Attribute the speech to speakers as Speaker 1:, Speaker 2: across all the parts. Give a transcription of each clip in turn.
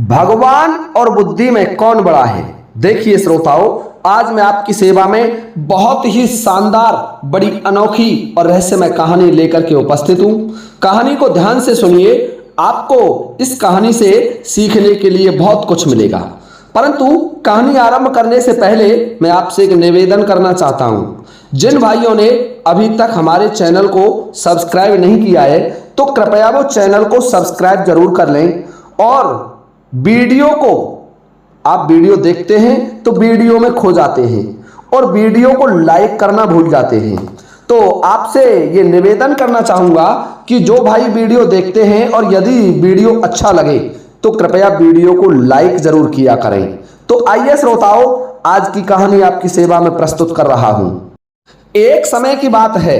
Speaker 1: भगवान और बुद्धि में कौन बड़ा है। देखिए श्रोताओं, आज मैं आपकी सेवा में बहुत ही शानदार, बड़ी अनोखी और रहस्यमय कहानी लेकर के उपस्थित हूं। कहानी को ध्यान से सुनिए, आपको इस कहानी से सीखने के लिए बहुत कुछ मिलेगा। परंतु कहानी आरंभ करने से पहले मैं आपसे एक निवेदन करना चाहता हूं। जिन भाइयों ने अभी तक हमारे चैनल को सब्सक्राइब नहीं किया है तो कृपया वो चैनल को सब्सक्राइब जरूर कर लें, और वीडियो को आप वीडियो देखते हैं तो वीडियो में खो जाते हैं और वीडियो को लाइक करना भूल जाते हैं। तो आपसे ये निवेदन करना चाहूंगा कि जो भाई वीडियो देखते हैं और यदि वीडियो अच्छा लगे तो कृपया वीडियो को लाइक जरूर किया करें। तो आइए श्रोताओं, आज की कहानी आपकी सेवा में प्रस्तुत कर रहा हूं। एक समय की बात है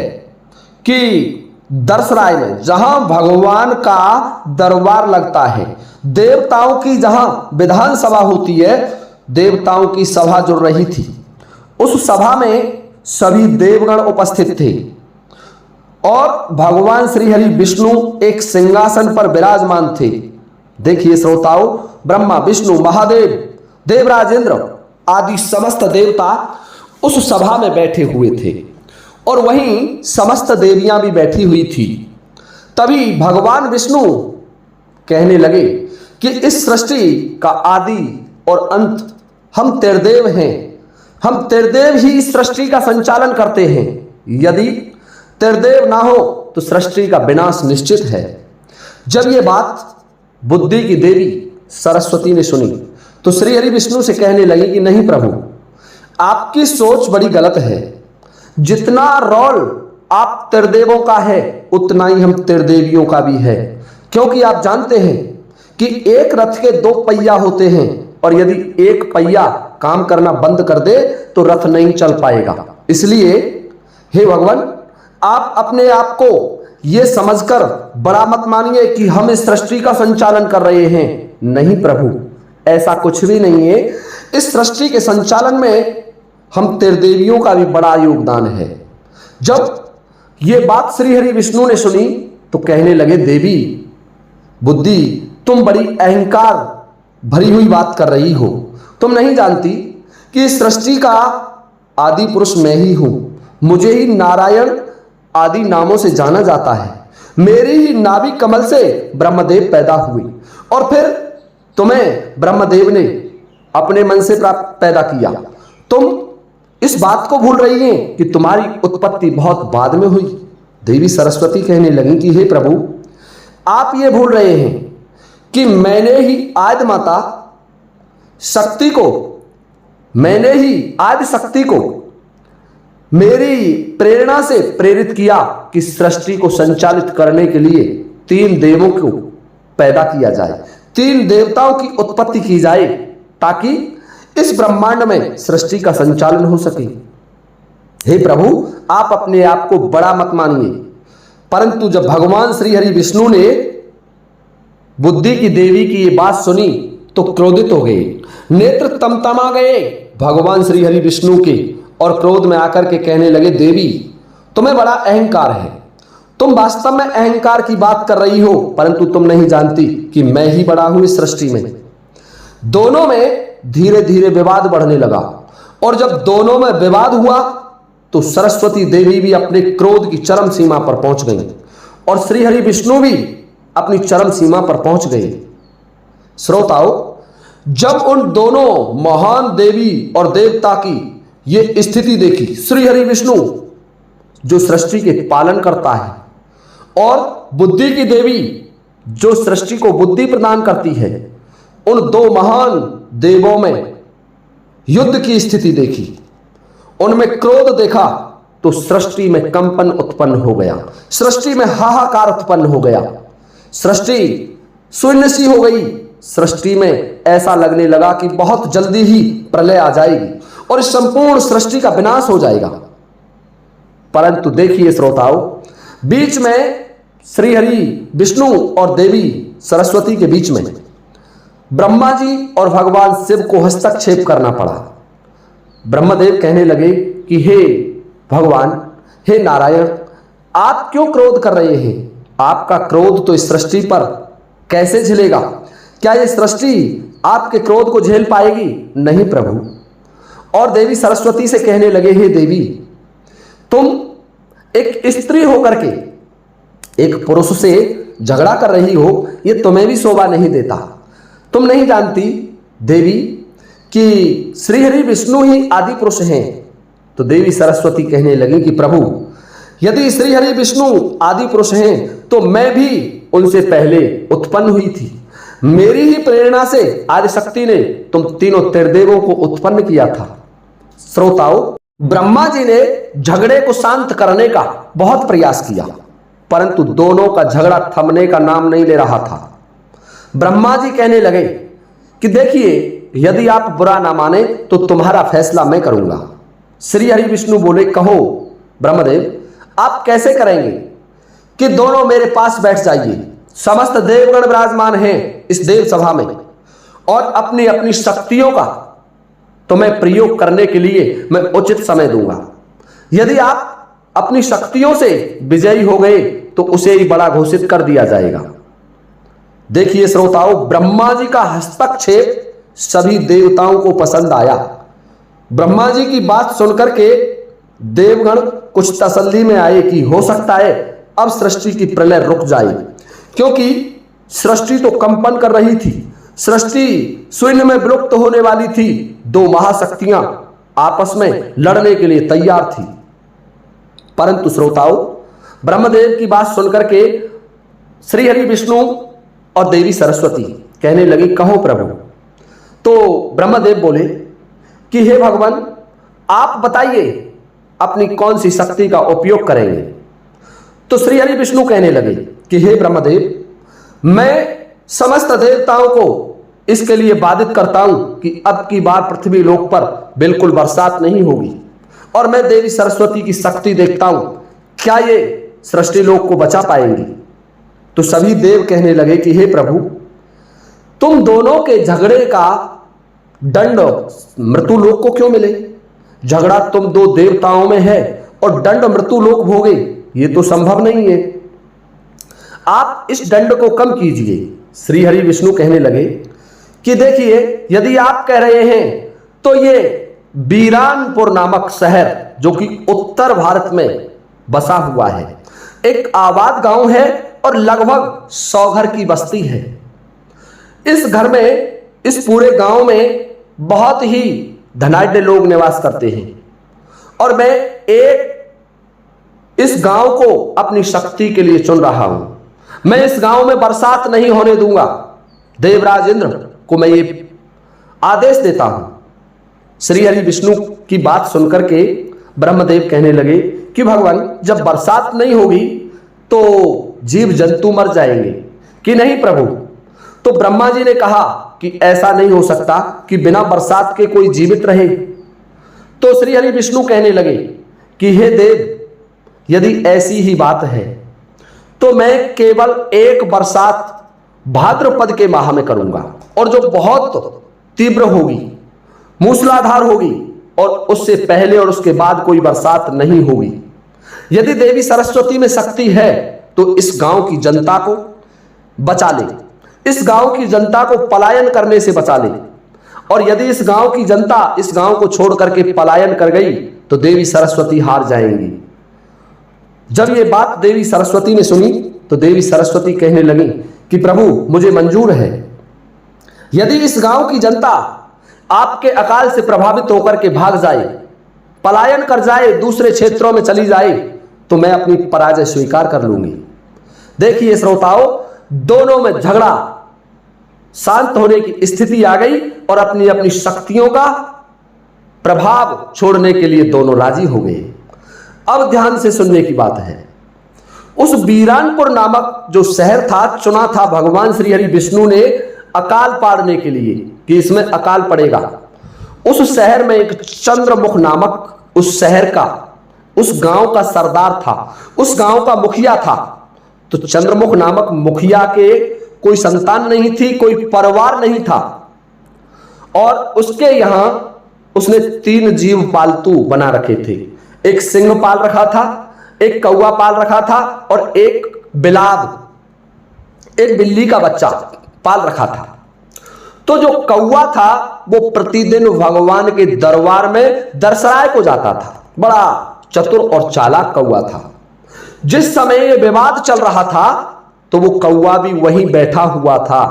Speaker 1: कि दर्शराय में, जहां भगवान का दरबार लगता है, देवताओं की जहां विधानसभा होती है, देवताओं की सभा जुड़ रही थी। उस सभा में सभी देवगण उपस्थित थे और भगवान श्री हरि विष्णु एक सिंहासन पर विराजमान थे। देखिए श्रोताओं, ब्रह्मा, विष्णु, महादेव, देवराज इंद्र आदि समस्त देवता उस सभा में बैठे हुए थे और वहीं समस्त देवियां भी बैठी हुई थी। तभी भगवान विष्णु कहने लगे कि इस सृष्टि का आदि और अंत हम त्रिदेव हैं। हम त्रिदेव ही इस सृष्टि का संचालन करते हैं। यदि त्रिदेव ना हो तो सृष्टि का विनाश निश्चित है। जब ये बात बुद्धि की देवी सरस्वती ने सुनी तो श्री हरि विष्णु से कहने लगी कि नहीं प्रभु, आपकी सोच बड़ी गलत है। जितना रोल आप त्रिदेवों का है उतना ही हम त्रिदेवियों का भी है, क्योंकि आप जानते हैं कि एक रथ के दो पहिया होते हैं और यदि एक पहिया काम करना बंद कर दे तो रथ नहीं चल पाएगा। इसलिए हे भगवान, आप अपने आप को यह समझकर बड़ा मत मानिए कि हम इस सृष्टि का संचालन कर रहे हैं। नहीं प्रभु, ऐसा कुछ भी नहीं है। इस सृष्टि के संचालन में हम त्रिदेवियों का भी बड़ा योगदान है। जब ये बात श्री हरि विष्णु ने सुनी तो कहने लगे, देवी बुद्धि, तुम बड़ी अहंकार भरी हुई बात कर रही हो। तुम नहीं जानती कि इस सृष्टि का आदि पुरुष मैं ही हूं। मुझे ही नारायण आदि नामों से जाना जाता है। मेरी ही नाभि कमल से ब्रह्मदेव पैदा हुए और फिर तुम्हें ब्रह्मदेव ने अपने मन से पैदा किया। तुम इस बात को भूल रही हैं कि तुम्हारी उत्पत्ति बहुत बाद में हुई। देवी सरस्वती कहने लगी कि हे प्रभु, आप ये भूल रहे हैं कि मैंने ही आदि माता शक्ति को, मैंने ही आदि शक्ति को मेरी प्रेरणा से प्रेरित किया कि सृष्टि को संचालित करने के लिए तीन देवों को पैदा किया जाए, तीन देवताओं की उत्पत्ति की जाए, ताकि इस ब्रह्मांड में सृष्टि का संचालन हो सके। हे प्रभु, आप अपने आप को बड़ा मत मानिए। परंतु जब भगवान श्री हरि विष्णु ने बुद्धि की देवी की ये बात सुनी तो क्रोधित हो गए, नेत्र तमतमा गए भगवान श्री हरि विष्णु के, और क्रोध में आकर के कहने लगे, देवी तुम्हें बड़ा अहंकार है। तुम वास्तव में अहंकार की बात कर रही हो, परंतु तुम नहीं जानती कि मैं ही बड़ा हूं इस सृष्टि में। दोनों में धीरे धीरे विवाद बढ़ने लगा और जब दोनों में विवाद हुआ तो सरस्वती देवी भी अपने क्रोध की चरम सीमा पर पहुंच गई और श्री हरि विष्णु भी अपनी चरम सीमा पर पहुंच गए। श्रोताओं, जब उन दोनों महान देवी और देवता की ये स्थिति देखी, श्री हरि विष्णु जो सृष्टि के पालन करता है और बुद्धि की देवी जो सृष्टि को बुद्धि प्रदान करती है, उन दो महान देवों में युद्ध की स्थिति देखी, उनमें क्रोध देखा तो सृष्टि में कंपन उत्पन्न हो गया, सृष्टि में हाहाकार उत्पन्न हो गया, सृष्टि शून्य सी हो गई। सृष्टि में ऐसा लगने लगा कि बहुत जल्दी ही प्रलय आ जाएगी और इस संपूर्ण सृष्टि का विनाश हो जाएगा। परंतु देखिए श्रोताओं, बीच में श्री हरि विष्णु और देवी सरस्वती के बीच में ब्रह्मा जी और भगवान शिव को हस्तक्षेप करना पड़ा। ब्रह्मदेव कहने लगे कि हे भगवान, हे नारायण, आप क्यों क्रोध कर रहे हैं? आपका क्रोध तो इस सृष्टि पर कैसे झिलेगा? क्या ये सृष्टि आपके क्रोध को झेल पाएगी? नहीं प्रभु। और देवी सरस्वती से कहने लगे, हे देवी, तुम एक स्त्री होकर के एक पुरुष से झगड़ा कर रही हो, ये तुम्हें भी शोभा नहीं देता। तुम नहीं जानती देवी कि श्रीहरि विष्णु ही आदि पुरुष हैं। तो देवी सरस्वती कहने लगी कि प्रभु, यदि श्रीहरि विष्णु आदि पुरुष हैं तो मैं भी उनसे पहले उत्पन्न हुई थी। मेरी ही प्रेरणा से आदिशक्ति ने तुम तीनों त्रिदेवों को उत्पन्न किया था। श्रोताओ, ब्रह्मा जी ने झगड़े को शांत करने का बहुत प्रयास किया, परंतु दोनों का झगड़ा थमने का नाम नहीं ले रहा था। ब्रह्मा जी कहने लगे कि देखिए, यदि आप बुरा ना माने तो तुम्हारा फैसला मैं करूंगा। श्री हरि विष्णु बोले, कहो ब्रह्मदेव, आप कैसे करेंगे? कि दोनों मेरे पास बैठ जाइए। समस्त देवगण विराजमान हैं इस देव सभा में, और अपनी अपनी शक्तियों का तुम्हें प्रयोग करने के लिए मैं उचित समय दूंगा। यदि आप अपनी शक्तियों से विजयी हो गए तो उसे ही बड़ा घोषित कर दिया जाएगा। देखिए श्रोताओं, ब्रह्मा जी का हस्तक्षेप सभी देवताओं को पसंद आया। ब्रह्मा जी की बात सुनकर के देवगण कुछ तसल्ली में आए कि हो सकता है अब सृष्टि की प्रलय रुक जाए, क्योंकि सृष्टि तो कंपन कर रही थी, सृष्टि शून्य में विलुप्त होने वाली थी। दो महाशक्तियां आपस में लड़ने के लिए तैयार थी। परंतु श्रोताओं, ब्रह्मदेव की बात सुनकर के श्री हरि विष्णु और देवी सरस्वती कहने लगी, कहो प्रभु। तो ब्रह्मदेव बोले कि हे भगवान, आप बताइए अपनी कौन सी शक्ति का उपयोग करेंगे। तो श्री हरि विष्णु कहने लगे कि हे ब्रह्मदेव, मैं समस्त देवताओं को इसके लिए बाधित करता हूं कि अब की बार पृथ्वी लोक पर बिल्कुल बरसात नहीं होगी, और मैं देवी सरस्वती की शक्ति देखता हूं, क्या ये सृष्टि लोक को बचा पाएंगी? तो सभी देव कहने लगे कि हे प्रभु, तुम दोनों के झगड़े का दंड मृत्यु लोक को क्यों मिले? झगड़ा तुम दो देवताओं में है और दंड मृत्यु लोक भोगे, ये तो संभव नहीं है। आप इस दंड को कम कीजिए। श्री हरि विष्णु कहने लगे कि देखिए, यदि आप कह रहे हैं तो ये बीरानपुर नामक शहर, जो कि उत्तर भारत में बसा हुआ है, एक आबाद गांव है और लगभग 100 घर की बस्ती है। इस घर में, इस पूरे गांव में बहुत ही धनाढ्य लोग निवास करते हैं, और मैं इस गांव को अपनी शक्ति के लिए चुन रहा हूं। मैं इस गांव में बरसात नहीं होने दूंगा। देवराज इंद्र को मैं ये आदेश देता हूं। श्री हरि विष्णु की बात सुनकर के ब्रह्मदेव कहने लगे कि भगवान, जब बरसात नहीं होगी तो जीव जंतु मर जाएंगे। कि नहीं प्रभु। तो ब्रह्मा जी ने कहा कि ऐसा नहीं हो सकता कि बिना बरसात के कोई जीवित रहे। तो श्री हरि विष्णु कहने लगे कि हे देव, यदि ऐसी ही बात है तो मैं केवल एक बरसात भाद्रपद के माह में करूंगा, और जो बहुत तीव्र होगी, मूसलाधार होगी, और उससे पहले और उसके बाद कोई बरसात नहीं होगी। यदि देवी सरस्वती में शक्ति है तो इस गांव की जनता को बचा ले, इस गांव की जनता को पलायन करने से बचा ले। और यदि इस गांव की जनता इस गांव को छोड़ करके पलायन कर गई तो देवी सरस्वती हार जाएंगी। जब ये बात देवी सरस्वती ने सुनी तो देवी सरस्वती कहने लगी कि प्रभु, मुझे मंजूर है। यदि इस गांव की जनता आपके अकाल से प्रभावित होकर के भाग जाए, पलायन कर जाए, दूसरे क्षेत्रों में चली जाए, तो मैं अपनी पराजय स्वीकार कर लूंगी। देखिए श्रोताओं, दोनों में झगड़ा शांत होने की स्थिति आ गई, और अपनी अपनी शक्तियों का प्रभाव छोड़ने के लिए दोनों राजी हो गए। अब ध्यान से सुनने की बात है। उस बीरानपुर नामक जो शहर था, चुना था भगवान श्री हरि विष्णु ने अकाल पाड़ने के लिए कि इसमें अकाल पड़ेगा। उस शहर में एक चंद्रमुख नामक उस शहर का, उस गांव का सरदार था, उस गांव का मुखिया था। तो चंद्रमुख नामक मुखिया के कोई संतान नहीं थी, कोई परिवार नहीं था, और उसके यहां उसने 3 जीव पालतू बना रखे थे। एक सिंह पाल रखा था, एक कौवा पाल रखा था, और एक बिलाव, एक बिल्ली का बच्चा पाल रखा था। तो जो कौवा था वो प्रतिदिन भगवान के दरबार में दरसराय को जाता था। बड़ा चतुर और चालाक कौवा था। जिस समय ये विवाद चल रहा था तो वो कौवा भी वहीं बैठा हुआ था।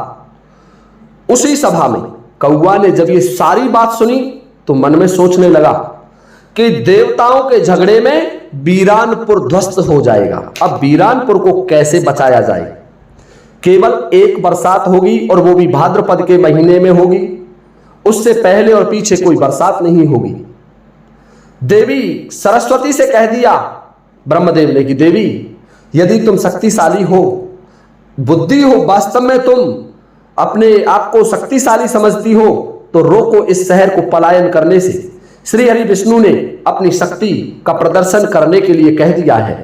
Speaker 1: उसी सभा में कौवा ने जब ये सारी बात सुनी तो मन में सोचने लगा कि देवताओं के झगड़े में बीरानपुर ध्वस्त हो जाएगा। अब बीरानपुर को कैसे बचाया जाए? केवल एक बरसात होगी और वो भी भाद्रपद के महीने में होगी। उससे पहले और पीछे कोई बरसात नहीं होगी। देवी सरस्वती से कह दिया ब्रह्मदेव ने कि देवी, यदि तुम शक्तिशाली हो, बुद्धि हो, वास्तव में तुम अपने आप को शक्तिशाली समझती हो, तो रोको इस शहर को पलायन करने से। श्री हरि विष्णु ने अपनी शक्ति का प्रदर्शन करने के लिए कह दिया है।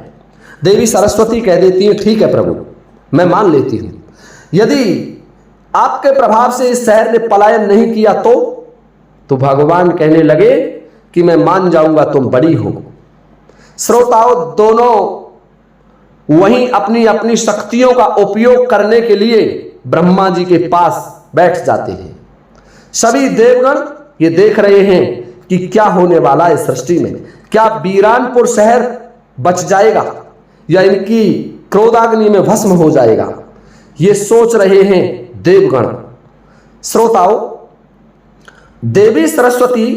Speaker 1: देवी सरस्वती कह देती है ठीक है प्रभु, मैं मान लेती हूं। यदि आपके प्रभाव से इस शहर ने पलायन नहीं किया तो भगवान कहने लगे कि मैं मान जाऊंगा, तुम बड़ी हो। श्रोताओं, दोनों वहीं अपनी अपनी शक्तियों का उपयोग करने के लिए ब्रह्मा जी के पास बैठ जाते हैं। सभी देवगण ये देख रहे हैं कि क्या होने वाला है सृष्टि में। क्या बीरानपुर शहर बच जाएगा या इनकी क्रोधाग्नि में भस्म हो जाएगा? ये सोच रहे हैं देवगण। श्रोताओं, देवी सरस्वती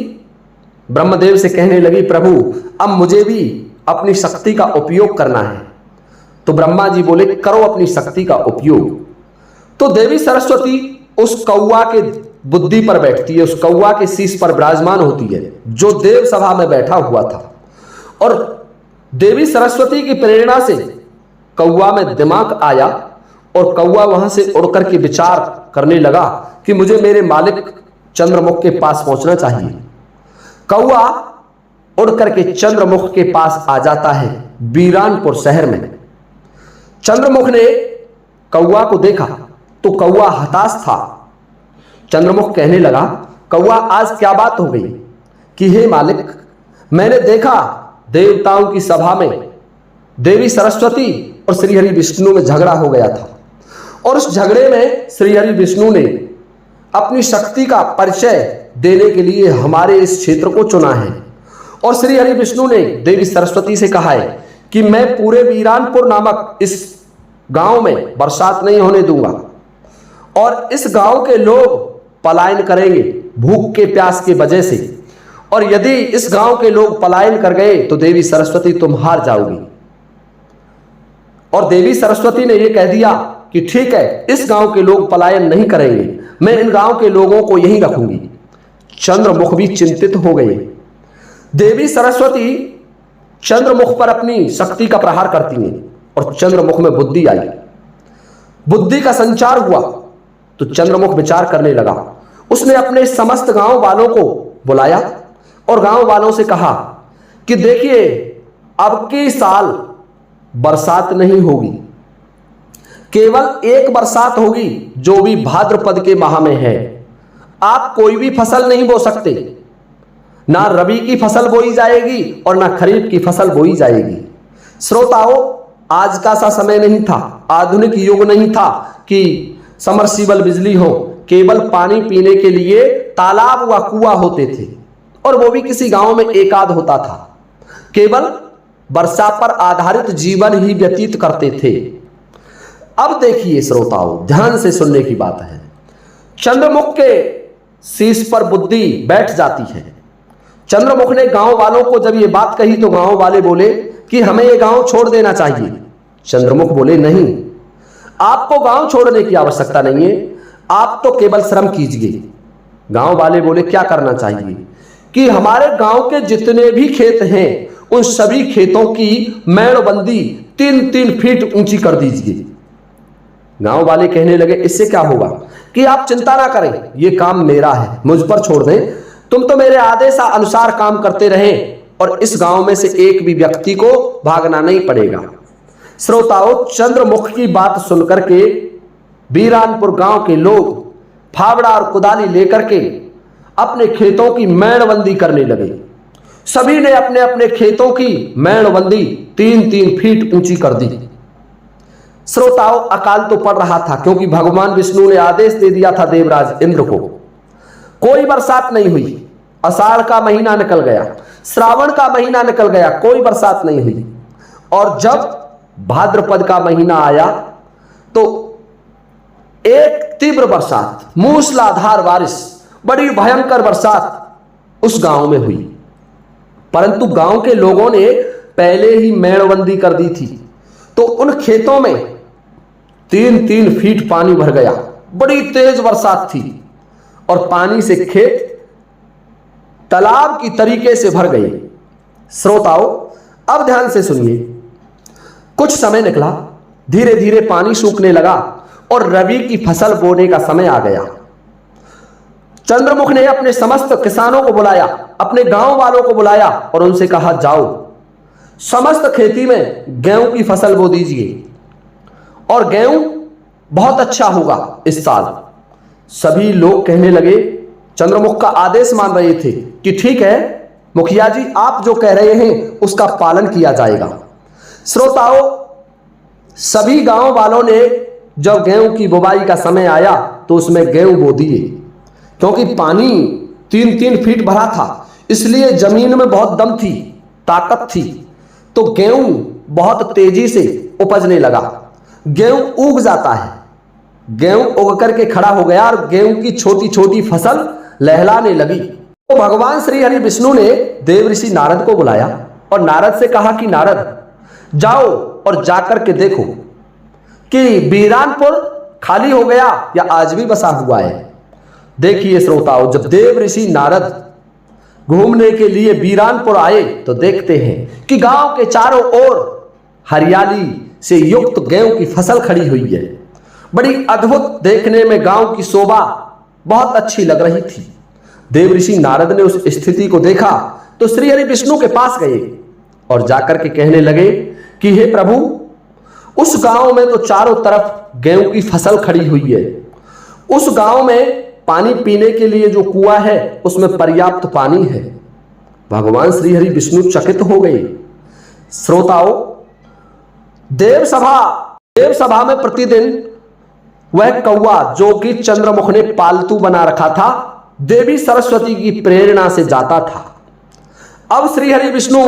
Speaker 1: ब्रह्मदेव से कहने लगी प्रभु, अब मुझे भी अपनी शक्ति का उपयोग करना है। तो ब्रह्मा जी बोले करो अपनी शक्ति का उपयोग। तो देवी सरस्वती उस कौवा के बुद्धि पर बैठती है, उस कौवा के शीश पर विराजमान होती है जो देव सभा में बैठा हुआ था। और देवी सरस्वती की प्रेरणा से कौवा में दिमाग आया और कौवा वहां से उड़कर के विचार करने लगा कि मुझे मेरे मालिक चंद्रमुख के पास पहुंचना चाहिए। कौवा उड़कर के चंद्रमुख के पास आ जाता है बीरानपुर शहर में। चंद्रमुख ने कौवा को देखा तो कौवा हताश था। चंद्रमुख कहने लगा कौवा, आज क्या बात हो गई कि हे मालिक, मैंने देखा देवताओं की सभा में देवी सरस्वती और श्री हरि विष्णु में झगड़ा हो गया था और उस झगड़े में श्री हरि विष्णु ने अपनी शक्ति का परिचय देने के लिए हमारे इस क्षेत्र को चुना है। और श्री हरि विष्णु ने देवी सरस्वती से कहा है कि मैं पूरे बीरानपुर नामक इस गांव में बरसात नहीं होने दूंगा और इस गांव के लोग पलायन करेंगे भूख के प्यास की वजह से। और यदि इस गांव के लोग पलायन कर गए तो देवी सरस्वती तुम हार जाओगी। और देवी सरस्वती ने यह कह दिया कि ठीक है, इस गांव के लोग पलायन नहीं करेंगे, मैं इन गांव के लोगों को यहीं रखूंगी। चंद्रमुख भी चिंतित हो गए। देवी सरस्वती चंद्रमुख पर अपनी शक्ति का प्रहार करती हैं और चंद्रमुख में बुद्धि आई। बुद्धि का संचार हुआ तो चंद्रमुख विचार करने लगा। उसने अपने समस्त गांव वालों को बुलाया और गांव वालों से कहा कि देखिए, अब के साल बरसात नहीं होगी, केवल एक बरसात होगी जो भी भाद्रपद के माह में है। आप कोई भी फसल नहीं बो सकते, ना रबी की फसल बोई जाएगी और ना खरीफ की फसल बोई जाएगी। श्रोताओं, आज का सा समय नहीं था, आधुनिक युग नहीं था कि समरसीबल बिजली हो। केवल पानी पीने के लिए तालाब व कुआं होते थे और वो भी किसी गांव में एक आध होता था। केवल वर्षा पर आधारित जीवन ही व्यतीत करते थे। अब देखिए श्रोताओं, ध्यान से सुनने की बात है। चंद्रमुख के शीश पर बुद्धि बैठ जाती है। चंद्रमुख ने गांव वालों को जब ये बात कही तो गांव वाले बोले कि हमें ये गांव छोड़ देना चाहिए। चंद्रमुख बोले नहीं, आपको गांव छोड़ने की आवश्यकता नहीं है, आप तो केवल श्रम कीजिए। गांव वाले बोले क्या करना चाहिए? कि हमारे गांव के जितने भी खेत हैं उन सभी खेतों की मेड़बंदी 3-3 फीट ऊंची कर दीजिए। गांव वाले कहने लगे इससे क्या होगा? कि आप चिंता ना करें, ये काम मेरा है, मुझ पर छोड़ दें, तुम तो मेरे आदेश अनुसार काम करते रहे और इस गांव में से एक भी व्यक्ति को भागना नहीं पड़ेगा। श्रोताओं, चंद्रमुख की बात सुनकर के बीरानपुर गांव के लोग फावड़ा और कुदाली लेकर के अपने खेतों की मेड़बंदी करने लगे। सभी ने अपने अपने खेतों की मेड़बंदी 3-3 फीट ऊंची कर दी। श्रोताओं, अकाल तो पड़ रहा था क्योंकि भगवान विष्णु ने आदेश दे दिया था देवराज इंद्र को। कोई बरसात नहीं हुई। आषाढ़ का महीना निकल गया, श्रावण का महीना निकल गया, कोई बरसात नहीं हुई। और जब भाद्रपद का महीना आया तो एक तीव्र बरसात, मूसलाधार बारिश, बड़ी भयंकर बरसात उस गांव में हुई। परंतु गांव के लोगों ने पहले ही मेड़बंदी कर दी थी, तो उन खेतों में 3-3 फीट पानी भर गया। बड़ी तेज बरसात थी और पानी से खेत तालाब की तरीके से भर गए। श्रोताओं, अब ध्यान से सुनिए। कुछ समय निकला, धीरे धीरे पानी सूखने लगा और रबी की फसल बोने का समय आ गया। चंद्रमुख ने अपने समस्त किसानों को बुलाया, अपने गांव वालों को बुलाया और उनसे कहा, जाओ समस्त खेती में गेहूं की फसल बो दीजिए और गेहूं बहुत अच्छा होगा इस साल। सभी लोग कहने लगे, चंद्रमुख का आदेश मान रहे थे कि ठीक है मुखिया जी, आप जो कह रहे हैं उसका पालन किया जाएगा। श्रोताओं, सभी गांव वालों ने जब गेहूं की बुवाई का समय आया तो उसमें गेहूं बो दिए। क्योंकि पानी 3-3 फीट भरा था, इसलिए जमीन में बहुत दम थी, ताकत थी, तो गेहूं बहुत तेजी से उपजने लगा। गेहूं उग जाता है, गेहूं उग करके खड़ा हो गया और गेहूं की छोटी छोटी फसल लहलाने लगी। तो भगवान श्री हरि विष्णु ने देवऋषि नारद को बुलाया और नारद से कहा कि नारद, जाओ और जाकर के देखो कि बीरानपुर खाली हो गया या आज भी बसा हुआ है। देखिए श्रोताओं, जब देवऋषि नारद घूमने के लिए बीरानपुर आए तो देखते हैं कि गांव के चारों ओर हरियाली से युक्त गेहूं की फसल खड़ी हुई है। बड़ी अद्भुत, देखने में गांव की शोभा बहुत अच्छी लग रही थी। देवऋषि नारद ने उस स्थिति को देखा तो श्री हरि विष्णु के पास गए और जाकर के कहने लगे कि हे प्रभु, उस गांव में तो चारों तरफ गेहूं की फसल खड़ी हुई है। उस गांव में पानी पीने के लिए जो कुआं है उसमें पर्याप्त पानी है। भगवान श्री हरि विष्णु चकित हो गए। श्रोताओं, देवसभा में प्रतिदिन वह कौवा जो कि चंद्रमुख ने पालतू बना रखा था, देवी सरस्वती की प्रेरणा से जाता था। अब श्री हरि विष्णु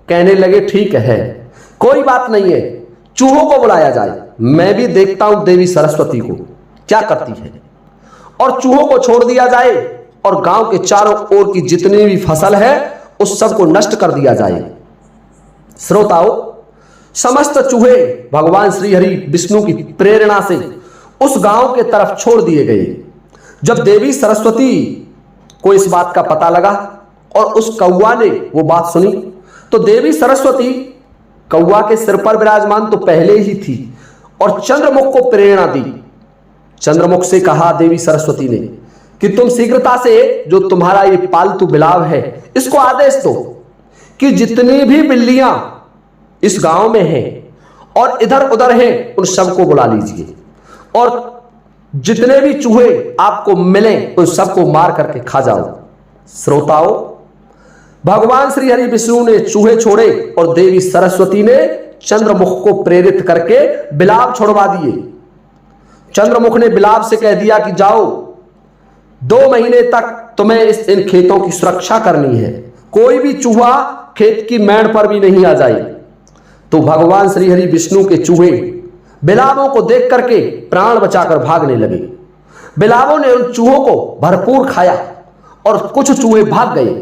Speaker 1: कहने लगे, ठीक है, कोई बात नहीं है, चूहों को बुलाया जाए, मैं भी देखता हूं देवी सरस्वती को क्या करती है। और चूहों को छोड़ दिया जाए और गांव के चारों ओर की जितनी भी फसल है उस सब को नष्ट कर दिया जाए। श्रोताओं, समस्त चूहे भगवान श्री हरि विष्णु की प्रेरणा से उस गांव के तरफ छोड़ दिए गए। जब देवी सरस्वती को इस बात का पता लगा और उस कौवा ने वो बात सुनी तो देवी सरस्वती कौवा के सिर पर विराजमान तो पहले ही थी और चंद्रमुख को प्रेरणा दी। चंद्रमुख से कहा देवी सरस्वती ने कि तुम शीघ्रता से जो तुम्हारा ये पालतू बिलाव है इसको आदेश दो कि जितनी भी बिल्लियां इस गांव में हैं और इधर उधर हैं उन सबको बुला लीजिए और जितने भी चूहे आपको मिले उन सबको मार करके खा जाओ। श्रोताओं, भगवान श्री हरि विष्णु ने चूहे छोड़े और देवी सरस्वती ने चंद्रमुख को प्रेरित करके बिलाव छोड़वा दिए। चंद्रमुख ने बिलाव से कह दिया कि जाओ, 2 महीने तक तुम्हें इन खेतों की सुरक्षा करनी है, कोई भी चूहा खेत की मेड़ पर भी नहीं आ जाए। तो भगवान श्री हरि विष्णु के चूहे बिलावों को देख करके प्राण बचाकर भागने लगे। बिलावों ने उन चूहों को भरपूर खाया और कुछ चूहे भाग गए।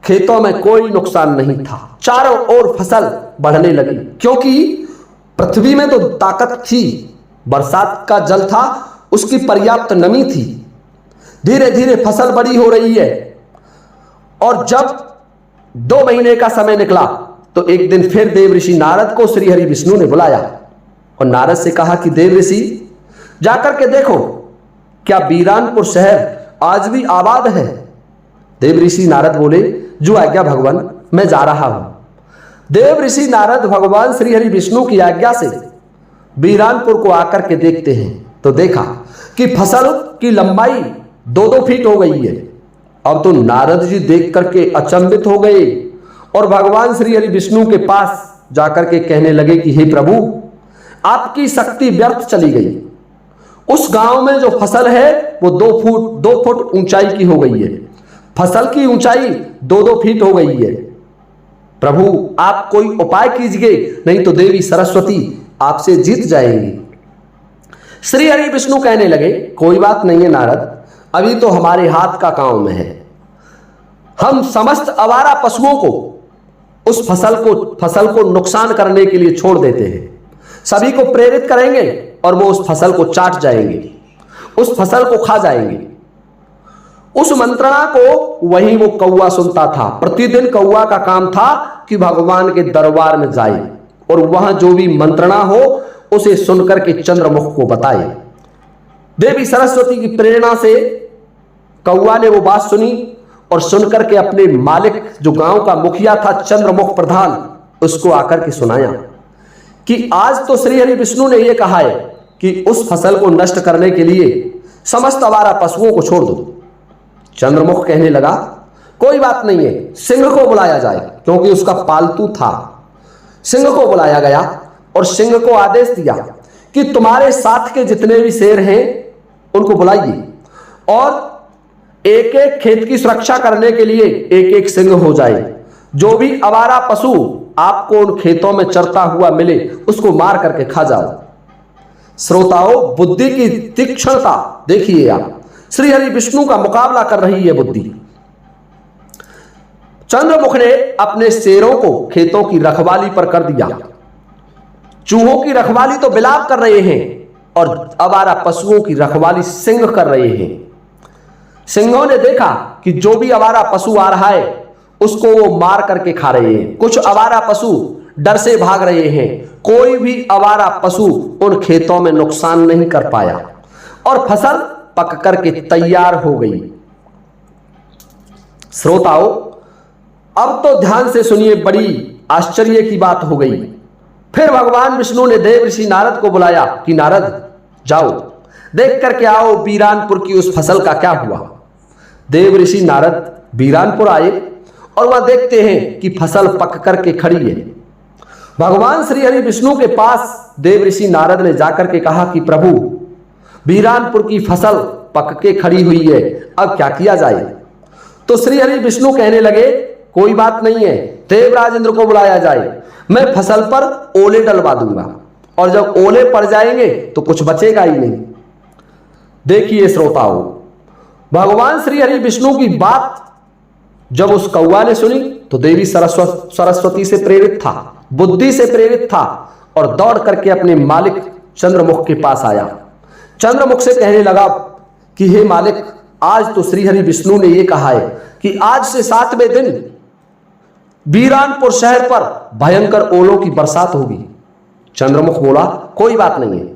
Speaker 1: खेतों में कोई नुकसान नहीं था, चारों ओर फसल बढ़ने लगी क्योंकि पृथ्वी में तो ताकत थी, बरसात का जल था, उसकी पर्याप्त नमी थी। धीरे धीरे फसल बड़ी हो रही है और जब 2 महीने का समय निकला तो एक दिन फिर देवऋषि नारद को श्री हरि विष्णु ने बुलाया और नारद से कहा कि देवऋषि, जाकर के देखो क्या बीरानपुर शहर आज भी आबाद है। देवऋषि नारद बोले, जो आज्ञा भगवान, मैं जा रहा हूं। देवऋषि नारद भगवान श्री हरि विष्णु की आज्ञा से बीरानपुर को आकर के देखते हैं तो देखा कि फसल की लंबाई 2-2 फीट हो गई है। अब तो नारद जी देख करके अचंभित हो गए और भगवान श्री हरि विष्णु के पास जाकर के कहने लगे कि हे प्रभु, आपकी शक्ति व्यर्थ चली गई। उस गांव में जो फसल है वो 2 फुट ऊंचाई की हो गई है, फसल की ऊंचाई 2-2 फीट हो गई है। प्रभु आप कोई उपाय कीजिए, नहीं तो देवी सरस्वती आपसे जीत जाएंगी। श्री हरि विष्णु कहने लगे, कोई बात नहीं है नारद, अभी तो हमारे हाथ का काम में है। हम समस्त आवारा पशुओं को उस फसल को नुकसान करने के लिए छोड़ देते हैं, सभी को प्रेरित करेंगे और वो उस फसल को चाट जाएंगे, उस फसल को खा जाएंगे। उस मंत्रणा को वहीं वो कौवा सुनता था। प्रतिदिन कौवा का काम था कि भगवान के दरबार में जाए और वहां जो भी मंत्रणा हो उसे सुनकर के चंद्रमुख को बताए। देवी सरस्वती की प्रेरणा से कौवा ने वो बात सुनी और सुनकर के अपने मालिक जो गांव का मुखिया था चंद्रमुख प्रधान, उसको आकर के सुनाया कि आज तो श्री हरि विष्णु ने यह कहा है कि उस फसल को नष्ट करने के लिए समस्त आवारा पशुओं को छोड़ दो। चंद्रमुख कहने लगा, कोई बात नहीं है, सिंह को बुलाया जाए, क्योंकि उसका पालतू था। सिंह को बुलाया गया और सिंह को आदेश दिया कि तुम्हारे साथ के जितने भी शेर हैं उनको बुलाइए और एक एक खेत की सुरक्षा करने के लिए एक एक सिंह हो जाए। जो भी आवारा पशु आपको उन खेतों में चरता हुआ मिले उसको मार करके खा जाओ। श्रोताओं, बुद्धि की तीक्ष्णता देखिए आप, श्री हरि विष्णु का मुकाबला कर रही है बुद्धि। चंद्रमुख ने अपने शेरों को खेतों की रखवाली पर कर दिया। चूहों की रखवाली तो बिलाव कर रहे हैं और आवारा पशुओं की रखवाली सिंह कर रहे हैं। सिंहों ने देखा कि जो भी आवारा पशु आ रहा है उसको वो मार करके खा रहे हैं। कुछ आवारा पशु डर से भाग रहे हैं। कोई भी आवारा पशु उन खेतों में नुकसान नहीं कर पाया और फसल पक करके तैयार हो गई। श्रोताओं, अब तो ध्यान से सुनिए, बड़ी आश्चर्य की बात हो गई। फिर भगवान विष्णु ने देव ऋषि नारद को बुलाया कि नारद जाओ देख करके आओ बीरानपुर की उस फसल का क्या हुआ। देव ऋषि नारद बीरानपुर आए और वहां देखते हैं कि फसल पक करके खड़ी है। भगवान श्री हरि विष्णु के पास देव ऋषि नारद ने जाकर के कहा कि प्रभु, बीरानपुर की फसल पक के खड़ी हुई है, अब क्या किया जाए। तो श्री हरि विष्णु कहने लगे, कोई बात नहीं है, देवराज इंद्र को बुलाया जाए, मैं फसल पर ओले डलवा दूंगा और जब ओले पड़ जाएंगे तो कुछ बचेगा ही नहीं। देखिए श्रोताओं, भगवान श्री हरि विष्णु की बात जब उस कौवा ने सुनी तो देवी सरस्वती से प्रेरित था, बुद्धि से प्रेरित था और दौड़ करके अपने मालिक चंद्रमुख के पास आया। चंद्रमुख से कहने लगा कि हे मालिक, आज तो श्री हरि विष्णु ने यह कहा है कि आज से 7वें दिन बीरानपुर शहर पर भयंकर ओलों की बरसात होगी। चंद्रमुख बोला, कोई बात नहीं है,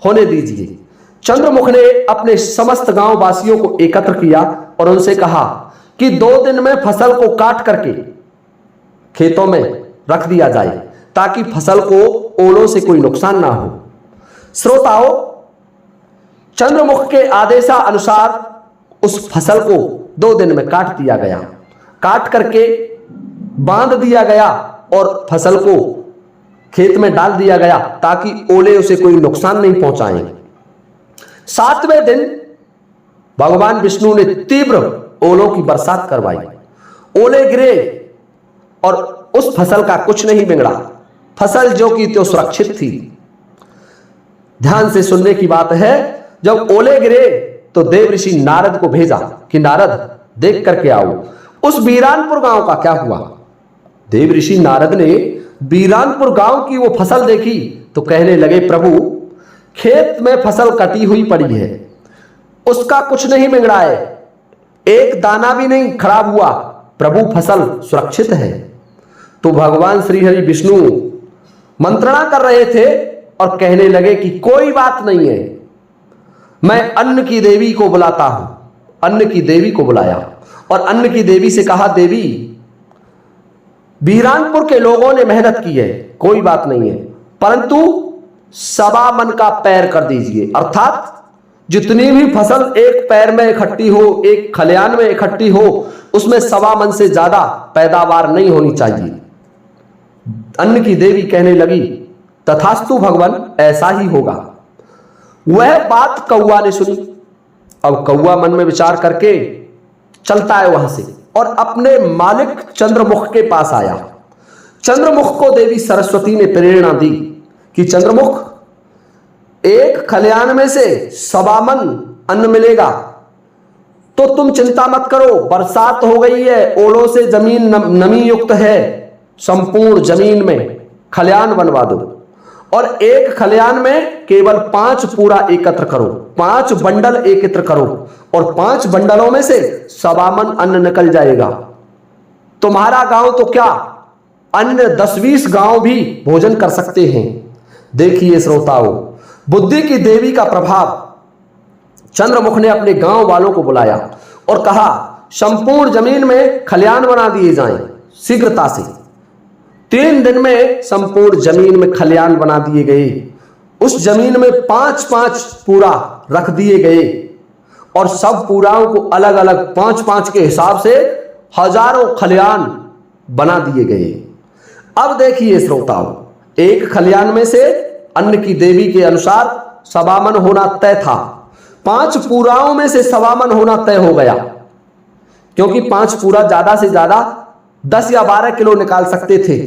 Speaker 1: होने दीजिए। चंद्रमुख ने अपने समस्त गांव वासियों को एकत्र किया और उनसे कहा कि 2 दिन में फसल को काट करके खेतों में रख दिया जाए ताकि फसल को ओलों से कोई नुकसान ना हो। श्रोताओं, चंद्रमुख के आदेशानुसार उस फसल को 2 दिन में काट दिया गया, काट करके बांध दिया गया और फसल को खेत में डाल दिया गया ताकि ओले उसे कोई नुकसान नहीं पहुंचाएं। 7वें दिन भगवान विष्णु ने तीव्र ओलों की बरसात करवाई। ओले गिरे और उस फसल का कुछ नहीं बिगड़ा, फसल जो की तो सुरक्षित थी। ध्यान से सुनने की बात है, जब ओले गिरे तो देव ऋषि नारद को भेजा कि नारद देख करके आओ उस बीरानपुर गांव का क्या हुआ। देव ऋषि नारद ने बीरानपुर गांव की वो फसल देखी तो कहने लगे, प्रभु, खेत में फसल कटी हुई पड़ी है, उसका कुछ नहीं बिगड़ा है, एक दाना भी नहीं खराब हुआ, प्रभु फसल सुरक्षित है। तो भगवान श्री हरि विष्णु मंत्रणा कर रहे थे और कहने लगे कि कोई बात नहीं है, मैं अन्न की देवी को बुलाता हूं। अन्न की देवी को बुलाया और अन्न की देवी से कहा, देवी, बीरानपुर के लोगों ने मेहनत की है, कोई बात नहीं है, परंतु 1.25 मन का पैर कर दीजिए, अर्थात जितनी भी फसल एक पैर में इकट्ठी हो, एक खलियान में इकट्ठी हो, उसमें 1.25 मन से ज्यादा पैदावार नहीं होनी चाहिए। अन्न की देवी कहने लगी तथास्तु भगवान, ऐसा ही होगा। वह बात कौआ ने सुनी। अब कौआ मन में विचार करके चलता है वहां से और अपने मालिक चंद्रमुख के पास आया। चंद्रमुख को देवी सरस्वती ने प्रेरणा दी कि चंद्रमुख, एक खलियान में से 1.25 मन अन्न मिलेगा, तो तुम चिंता मत करो। बरसात हो गई है, ओलों से जमीन नमी युक्त है, संपूर्ण जमीन में खलियान बनवा दो और एक खलियान में केवल 5 पूरा एकत्र करो, 5 बंडल एकत्र करो और 5 बंडलों में से 1.25 मन अन्न निकल जाएगा। तुम्हारा गांव तो क्या, अन्य 10-20 गांव भी भोजन कर सकते हैं। देखिए श्रोताओं, बुद्धि की देवी का प्रभाव। चंद्रमुख ने अपने गांव वालों को बुलाया और कहा, संपूर्ण जमीन में खलियान बना दिए जाएं शीघ्रता से। 3 दिन में संपूर्ण जमीन में खलियान बना दिए गए। उस जमीन में 5-5 पूरा रख दिए गए और सब पूराओं को अलग अलग 5-5 के हिसाब से हजारों खलियान बना दिए गए। अब देखिए श्रोताओं, एक खलियान में से अन्न की देवी के अनुसार 1.25 मन होना तय था। 5 पूराओं में से 1.25 मन होना तय हो गया, क्योंकि 5 पूरा ज्यादा से ज्यादा 10 या 12 किलो निकाल सकते थे।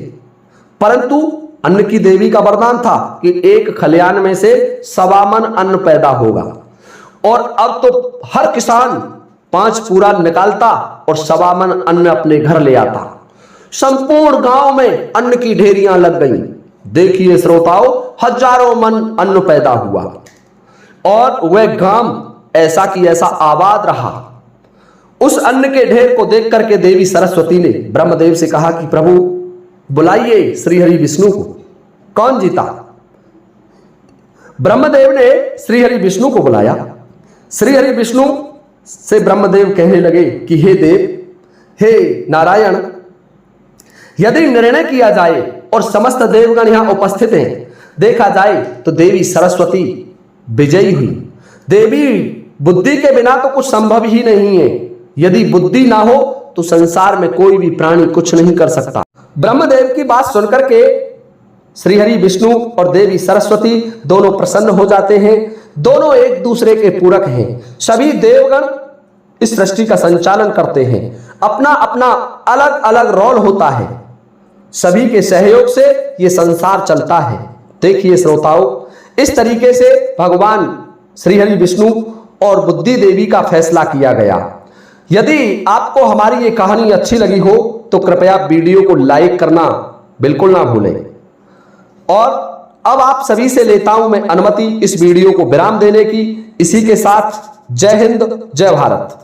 Speaker 1: परंतु अन्न की देवी का वरदान था कि एक खलियान में से 1.25 मन अन्न पैदा होगा और अब तो हर किसान 5 पूरा निकालता और 1.25 मन अन्न अपने घर ले आता। संपूर्ण गांव में अन्न की ढेरियां लग गईं। देखिए श्रोताओं, हजारों मन अन्न पैदा हुआ और वह गांव ऐसा कि ऐसा आबाद रहा। उस अन्न के ढेर को देख करके देवी सरस्वती ने ब्रह्मदेव से कहा कि प्रभु, बुलाइए श्रीहरि विष्णु को। कौन जीता? ब्रह्मदेव ने श्रीहरि विष्णु को बुलाया। श्रीहरि विष्णु से ब्रह्मदेव कहने लगे कि हे देव, हे नारायण, यदि निर्णय किया जाए और समस्त देवगण यहां उपस्थित हैं, देखा जाए तो देवी सरस्वती विजयी हुई। देवी बुद्धि के बिना तो कुछ संभव ही नहीं है। यदि बुद्धि ना हो तो संसार में कोई भी प्राणी कुछ नहीं कर सकता। ब्रह्मदेव की बात सुनकर के श्रीहरि विष्णु और देवी सरस्वती दोनों प्रसन्न हो जाते हैं। दोनों एक दूसरे के पूरक हैं। सभी देवगण इस सृष्टि का संचालन करते हैं। अपना अपना अलग अलग रोल होता है। सभी के सहयोग से यह संसार चलता है। देखिए श्रोताओं, इस तरीके से भगवान श्रीहरि विष्णु और बुद्धि देवी का फैसला किया गया। यदि आपको हमारी ये कहानी अच्छी लगी हो तो कृपया वीडियो को लाइक करना बिल्कुल ना भूलें। और अब आप सभी से लेता हूं मैं अनुमति इस वीडियो को विराम देने की। इसी के साथ जय हिंद, जय भारत।